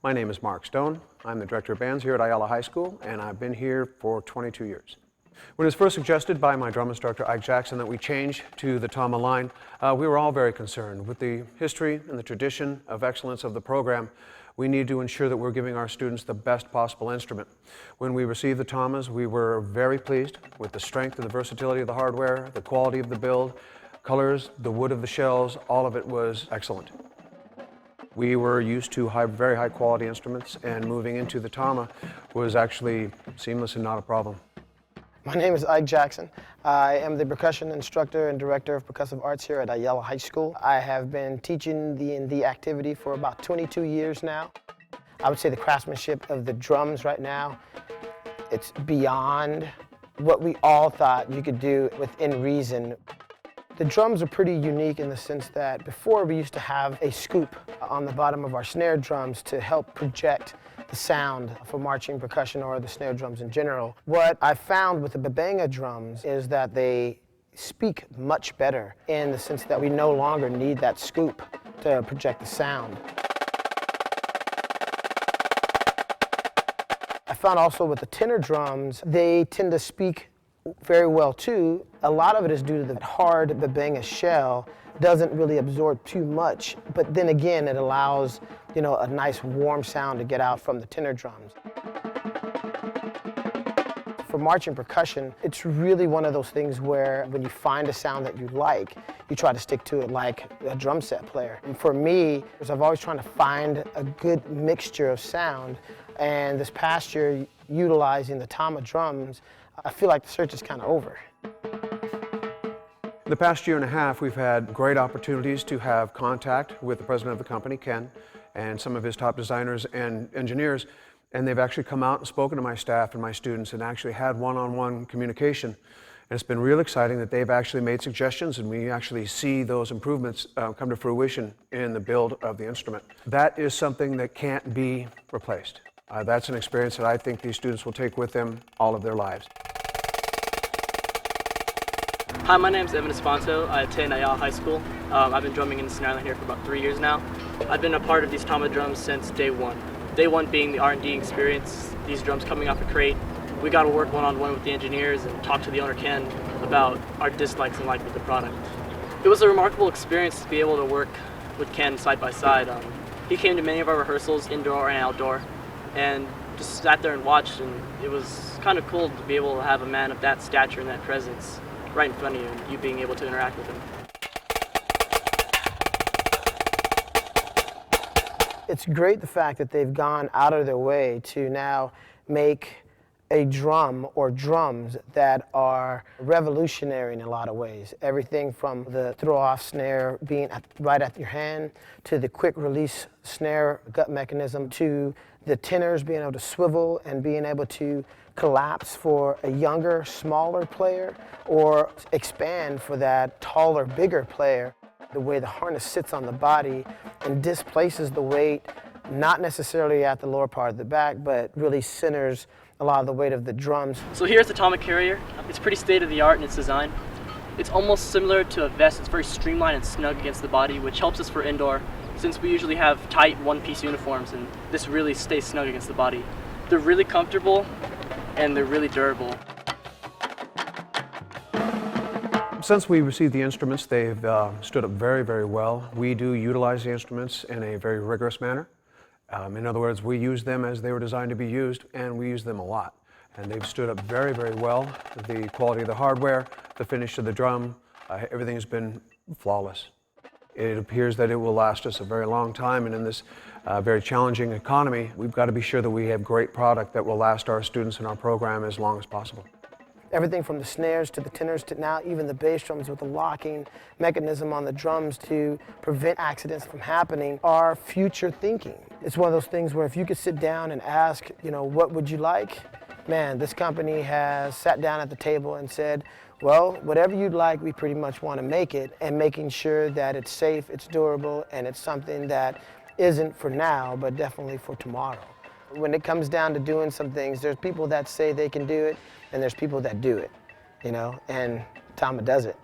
My name is Mark Stone. I'm the Director of Bands here at Ayala High School, and I've been here for 22 years. When it was first suggested by my drum instructor, Ike Jackson, that we change to the Tama line, we were all very concerned. With the history and the tradition of excellence of the program, we need to ensure that we're giving our students the best possible instrument. When we received the Tamas, we were very pleased with the strength and the versatility of the hardware, the quality of the build, colors, the wood of the shells, all of it was excellent. We were used to very high quality instruments, and moving into the Tama was actually seamless and not a problem. My name is Ike Jackson. I am the percussion instructor and director of percussive arts here at Ayala High School. I have been teaching the activity for about 22 years now. I would say the craftsmanship of the drums right now, it's beyond what we all thought you could do within reason. The drums are pretty unique in the sense that before we used to have a scoop on the bottom of our snare drums to help project the sound for marching percussion or the snare drums in general. What I found with the babanga drums is that they speak much better in the sense that we no longer need that scoop to project the sound. I found also with the tenor drums, they tend to speak very well too. A lot of it is due to the hard babanga shell doesn't really absorb too much, but then again it allows, a nice warm sound to get out from the tenor drums. For marching percussion, it's really one of those things where when you find a sound that you like, you try to stick to it like a drum set player. And for me, I've always trying to find a good mixture of sound, and this past year, utilizing the Tama drums, I feel like the search is kind of over. In the past year and a half, we've had great opportunities to have contact with the president of the company, Ken, and some of his top designers and engineers, and they've actually come out and spoken to my staff and my students and actually had one-on-one communication. And it's been real exciting that they've actually made suggestions, and we actually see those improvements come to fruition in the build of the instrument. That is something that can't be replaced. That's an experience that I think these students will take with them all of their lives. Hi, my name is Espacio. I attend Ayala High School. I've been drumming in the snare line here for about 3 years now. I've been a part of these Tama drums since day one. Day one being the R&D experience, these drums coming off a crate. We got to work one-on-one with the engineers and talk to the owner, Ken, about our dislikes and likes with the product. It was a remarkable experience to be able to work with Ken side by side. He came to many of our rehearsals, indoor and outdoor, and just sat there and watched, and it was kind of cool to be able to have a man of that stature and that presence right in front of you, and you being able to interact with him. It's great the fact that they've gone out of their way to now make a drum or drums that are revolutionary in a lot of ways. Everything from the throw-off snare being right at your hand, to the quick release snare gut mechanism, to the tenors being able to swivel and being able to collapse for a younger, smaller player, or expand for that taller, bigger player. The way the harness sits on the body and displaces the weight, not necessarily at the lower part of the back, but really centers a lot of the weight of the drums. So here's the Tama carrier. It's pretty state-of-the-art in its design. It's almost similar to a vest. It's very streamlined and snug against the body, which helps us for indoor, since we usually have tight one-piece uniforms, and this really stays snug against the body. They're really comfortable, and they're really durable. Since we received the instruments, they've stood up very, very well. We do utilize the instruments in a very rigorous manner. In other words, we use them as they were designed to be used, and we use them a lot. And they've stood up very, very well. The quality of the hardware, the finish of the drum, everything has been flawless. It appears that it will last us a very long time, and in this very challenging economy, we've got to be sure that we have great product that will last our students in our program as long as possible. Everything from the snares to the tenors to now even the bass drums with the locking mechanism on the drums to prevent accidents from happening are future thinking. It's one of those things where if you could sit down and ask, what would you like? Man, this company has sat down at the table and said, well, whatever you'd like, we pretty much want to make it, and making sure that it's safe, it's durable, and it's something that isn't for now, but definitely for tomorrow. When it comes down to doing some things, there's people that say they can do it, and there's people that do it, and Tama does it.